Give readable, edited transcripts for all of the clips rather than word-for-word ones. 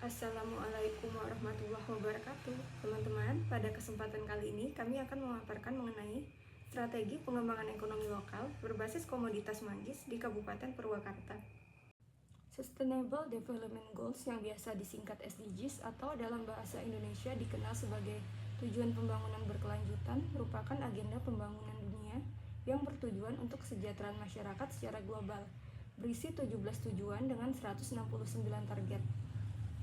Assalamualaikum warahmatullahi wabarakatuh. Teman-teman, pada kesempatan kali ini kami akan memaparkan mengenai strategi pengembangan ekonomi lokal berbasis komoditas manggis di Kabupaten Purwakarta. Sustainable Development Goals yang biasa disingkat SDGs atau dalam bahasa Indonesia dikenal sebagai tujuan pembangunan berkelanjutan merupakan agenda pembangunan dunia yang bertujuan untuk kesejahteraan masyarakat secara global, berisi 17 tujuan dengan 169 target.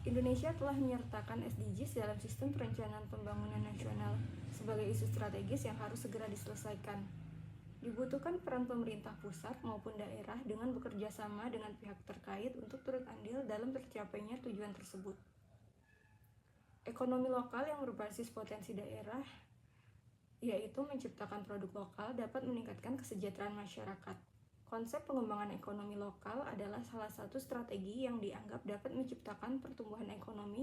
Indonesia telah menyertakan SDGs dalam sistem perencanaan pembangunan nasional sebagai isu strategis yang harus segera diselesaikan. Dibutuhkan peran pemerintah pusat maupun daerah dengan bekerja sama dengan pihak terkait untuk turut andil dalam tercapainya tujuan tersebut. Ekonomi lokal yang berbasis potensi daerah, yaitu menciptakan produk lokal, dapat meningkatkan kesejahteraan masyarakat. Konsep pengembangan ekonomi lokal adalah salah satu strategi yang dianggap dapat menciptakan pertumbuhan ekonomi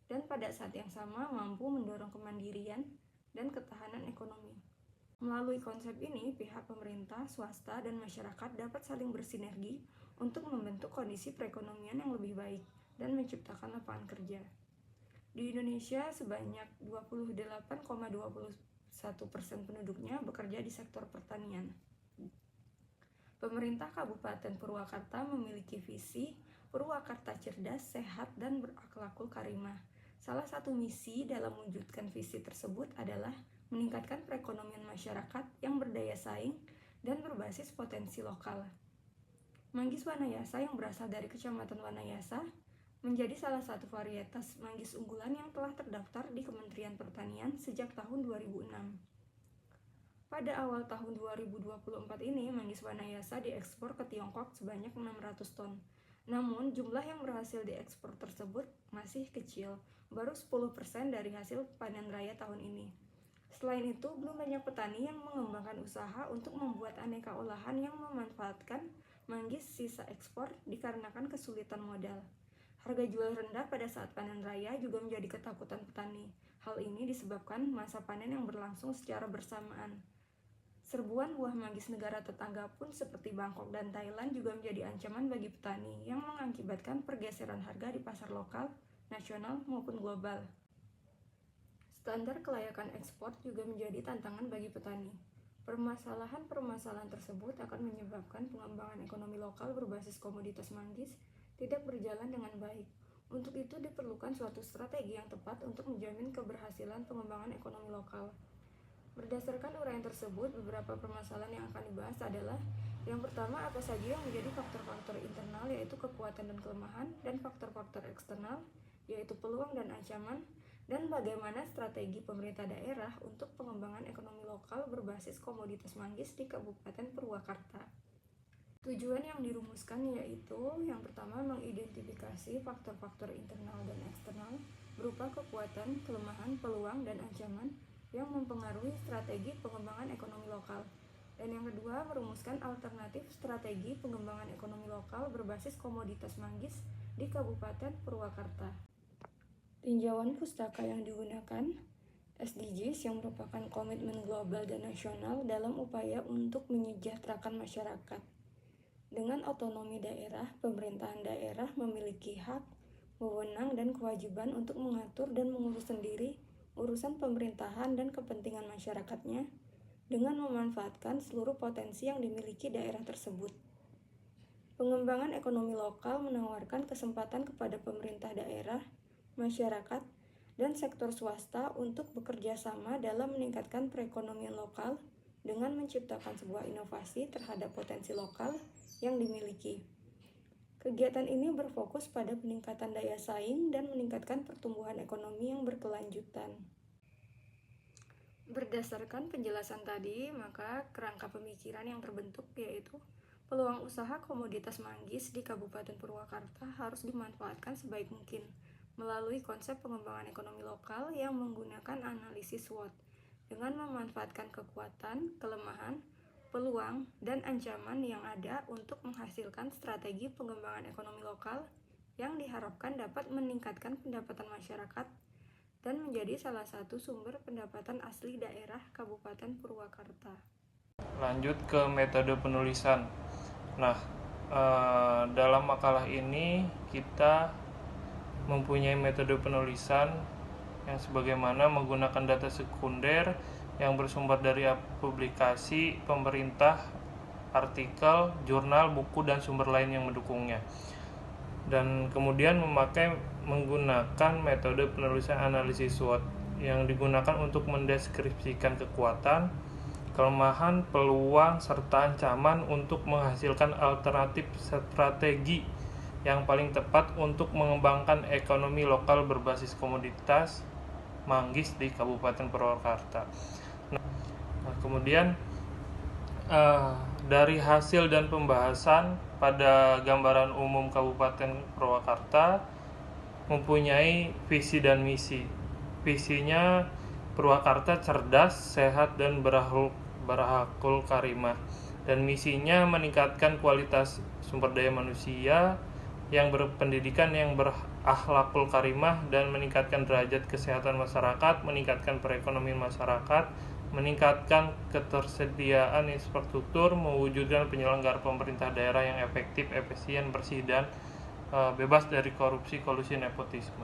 dan pada saat yang sama mampu mendorong kemandirian dan ketahanan ekonomi. Melalui konsep ini, pihak pemerintah, swasta, dan masyarakat dapat saling bersinergi untuk membentuk kondisi perekonomian yang lebih baik dan menciptakan lapangan kerja. Di Indonesia, sebanyak 28,21% penduduknya bekerja di sektor pertanian. Pemerintah Kabupaten Purwakarta memiliki visi Purwakarta cerdas, sehat, dan berakhlakul karimah. Salah satu misi dalam mewujudkan visi tersebut adalah meningkatkan perekonomian masyarakat yang berdaya saing dan berbasis potensi lokal. Manggis Wanayasa yang berasal dari Kecamatan Wanayasa menjadi salah satu varietas manggis unggulan yang telah terdaftar di Kementerian Pertanian sejak tahun 2006. Pada awal tahun 2024 ini, manggis Wanayasa diekspor ke Tiongkok sebanyak 600 ton. Namun, jumlah yang berhasil diekspor tersebut masih kecil, baru 10% dari hasil panen raya tahun ini. Selain itu, belum banyak petani yang mengembangkan usaha untuk membuat aneka olahan yang memanfaatkan manggis sisa ekspor dikarenakan kesulitan modal. Harga jual rendah pada saat panen raya juga menjadi ketakutan petani. Hal ini disebabkan masa panen yang berlangsung secara bersamaan. Serbuan buah manggis negara tetangga pun seperti Bangkok dan Thailand juga menjadi ancaman bagi petani yang mengakibatkan pergeseran harga di pasar lokal, nasional maupun global. Standar kelayakan ekspor juga menjadi tantangan bagi petani. Permasalahan-permasalahan tersebut akan menyebabkan pengembangan ekonomi lokal berbasis komoditas manggis tidak berjalan dengan baik. Untuk itu diperlukan suatu strategi yang tepat untuk menjamin keberhasilan pengembangan ekonomi lokal. Berdasarkan uraian tersebut, beberapa permasalahan yang akan dibahas adalah: yang pertama, apa saja yang menjadi faktor-faktor internal, yaitu kekuatan dan kelemahan, dan faktor-faktor eksternal, yaitu peluang dan ancaman, dan bagaimana strategi pemerintah daerah untuk pengembangan ekonomi lokal berbasis komoditas manggis di Kabupaten Purwakarta. Tujuan yang dirumuskan yaitu: yang pertama, mengidentifikasi faktor-faktor internal dan eksternal berupa kekuatan, kelemahan, peluang, dan ancaman yang mempengaruhi strategi pengembangan ekonomi lokal. Dan yang kedua, merumuskan alternatif strategi pengembangan ekonomi lokal berbasis komoditas manggis di Kabupaten Purwakarta. Tinjauan pustaka yang digunakan SDGs yang merupakan komitmen global dan nasional dalam upaya untuk menyejahterakan masyarakat. Dengan otonomi daerah, pemerintahan daerah memiliki hak, wewenang, dan kewajiban untuk mengatur dan mengurus sendiri urusan pemerintahan dan kepentingan masyarakatnya dengan memanfaatkan seluruh potensi yang dimiliki daerah tersebut. Pengembangan ekonomi lokal menawarkan kesempatan kepada pemerintah daerah, masyarakat, dan sektor swasta untuk bekerja sama dalam meningkatkan perekonomian lokal dengan menciptakan sebuah inovasi terhadap potensi lokal yang dimiliki. Kegiatan ini berfokus pada peningkatan daya saing dan meningkatkan pertumbuhan ekonomi yang berkelanjutan. Berdasarkan penjelasan tadi, maka kerangka pemikiran yang terbentuk yaitu peluang usaha komoditas manggis di Kabupaten Purwakarta harus dimanfaatkan sebaik mungkin melalui konsep pengembangan ekonomi lokal yang menggunakan analisis SWOT dengan memanfaatkan kekuatan, kelemahan, peluang, dan ancaman yang ada untuk menghasilkan strategi pengembangan ekonomi lokal yang diharapkan dapat meningkatkan pendapatan masyarakat dan menjadi salah satu sumber pendapatan asli daerah Kabupaten Purwakarta. Lanjut ke metode penulisan. Nah, dalam makalah ini kita mempunyai metode penulisan yang sebagaimana menggunakan data sekunder yang bersumber dari publikasi pemerintah, artikel, jurnal, buku, dan sumber lain yang mendukungnya. Dan kemudian menggunakan metode penulisan analisis SWOT yang digunakan untuk mendeskripsikan kekuatan, kelemahan, peluang, serta ancaman untuk menghasilkan alternatif strategi yang paling tepat untuk mengembangkan ekonomi lokal berbasis komoditas manggis di Kabupaten Purwakarta. Nah, kemudian dari hasil dan pembahasan pada gambaran umum Kabupaten Purwakarta mempunyai visi dan misi. Visinya Purwakarta cerdas, sehat, dan berakhlakul karimah. Dan misinya meningkatkan kualitas sumber daya manusia yang berpendidikan, yang berakhlakul karimah, dan meningkatkan derajat kesehatan masyarakat, meningkatkan perekonomian masyarakat, meningkatkan ketersediaan infrastruktur, mewujudkan penyelenggara pemerintah daerah yang efektif, efisien, bersih, dan bebas dari korupsi, kolusi, nepotisme.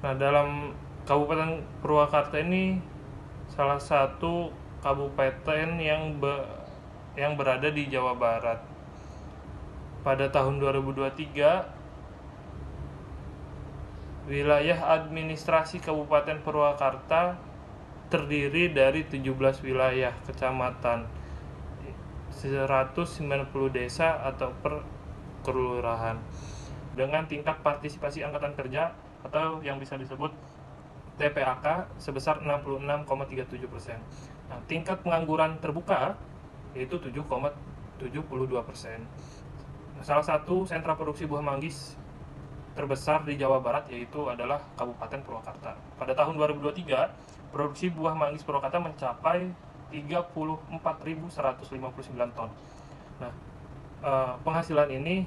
Nah, dalam Kabupaten Purwakarta ini salah satu kabupaten yang berada di Jawa Barat. Pada tahun 2023, wilayah administrasi Kabupaten Purwakarta terdiri dari 17 wilayah kecamatan, 190 desa atau per kelurahan, dengan tingkat partisipasi angkatan kerja atau yang bisa disebut TPAK sebesar 66,37%. Nah, tingkat pengangguran terbuka yaitu 7,72%. Salah satu sentra produksi buah manggis terbesar di Jawa Barat yaitu adalah Kabupaten Purwakarta. Pada tahun 2023, produksi buah manggis Purwakarta mencapai 34.159 ton. Nah, penghasilan ini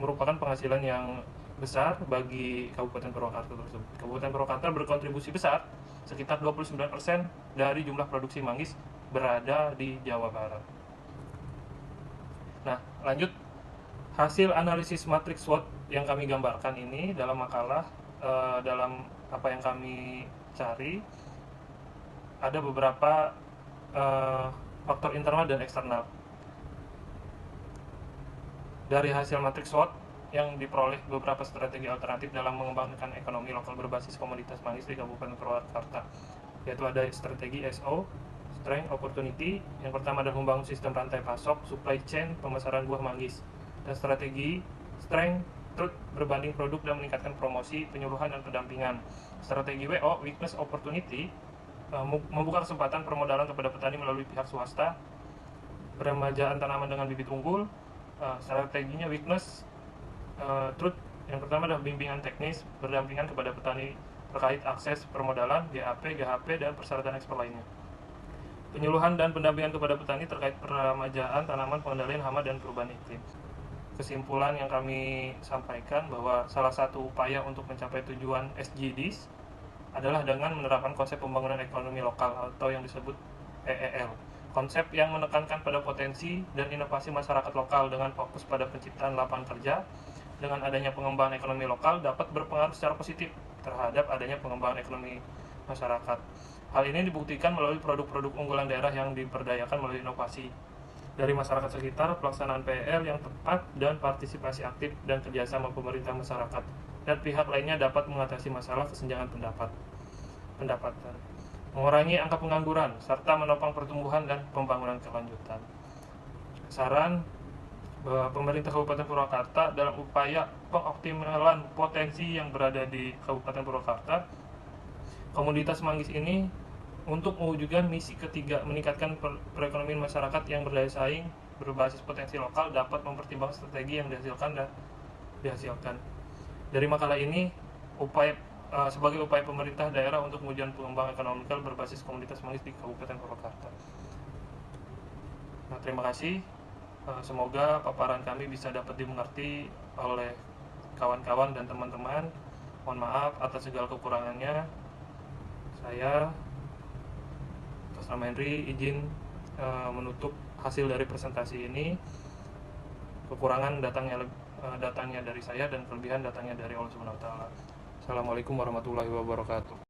merupakan penghasilan yang besar bagi Kabupaten Purwakarta tersebut. Kabupaten Purwakarta berkontribusi besar, sekitar 29% dari jumlah produksi manggis berada di Jawa Barat. Nah, lanjut. Hasil analisis matriks SWOT yang kami gambarkan ini dalam makalah, dalam apa yang kami cari, ada beberapa faktor internal dan eksternal. Dari hasil matriks SWOT yang diperoleh beberapa strategi alternatif dalam mengembangkan ekonomi lokal berbasis komoditas manggis di Kabupaten Purwakarta, yaitu ada strategi SO, Strength Opportunity. Yang pertama adalah membangun sistem rantai pasok, supply chain, pemasaran buah manggis. Dan strategi Strength, Truth, berbanding produk dan meningkatkan promosi, penyuluhan, dan pendampingan. Strategi WO, Weakness Opportunity, membuka kesempatan permodalan kepada petani melalui pihak swasta, peremajaan tanaman dengan bibit unggul. Strateginya Weakness, Truth, yang pertama adalah bimbingan teknis, berdampingan kepada petani terkait akses permodalan, GAP, GHP, dan persyaratan ekspor lainnya. Penyuluhan dan pendampingan kepada petani terkait peremajaan tanaman, pengendalian hama, dan perubahan iklim. Kesimpulan yang kami sampaikan bahwa salah satu upaya untuk mencapai tujuan SDGs adalah dengan menerapkan konsep pembangunan ekonomi lokal atau yang disebut EEL. Konsep yang menekankan pada potensi dan inovasi masyarakat lokal dengan fokus pada penciptaan lapangan kerja. Dengan adanya pengembangan ekonomi lokal dapat berpengaruh secara positif terhadap adanya pengembangan ekonomi masyarakat. Hal ini dibuktikan melalui produk-produk unggulan daerah yang diberdayakan melalui inovasi dari masyarakat sekitar, pelaksanaan PR yang tepat, dan partisipasi aktif dan kerjasama pemerintah, masyarakat, dan pihak lainnya dapat mengatasi masalah kesenjangan pendapatan, mengurangi angka pengangguran, serta menopang pertumbuhan dan pembangunan kelanjutan. Saran bahwa pemerintah Kabupaten Purwakarta dalam upaya pengoptimalan potensi yang berada di Kabupaten Purwakarta, komoditas manggis ini untuk mewujudkan misi ketiga, meningkatkan perekonomian masyarakat yang berdaya saing berbasis potensi lokal, dapat mempertimbangkan strategi yang dihasilkan. Dari makalah ini, sebagai upaya pemerintah daerah untuk mewujudkan pengembangan ekonomi lokal berbasis komoditas manggis di Kabupaten Purwakarta. Nah, terima kasih. Semoga paparan kami bisa dapat dimengerti oleh kawan-kawan dan teman-teman. Mohon maaf atas segala kekurangannya. Saya atas nama Henry izin menutup hasil dari presentasi ini. Kekurangan datangnya datangnya dari saya dan kelebihan datangnya dari Allah Subhanahu wa taala. Assalamualaikum warahmatullahi wabarakatuh.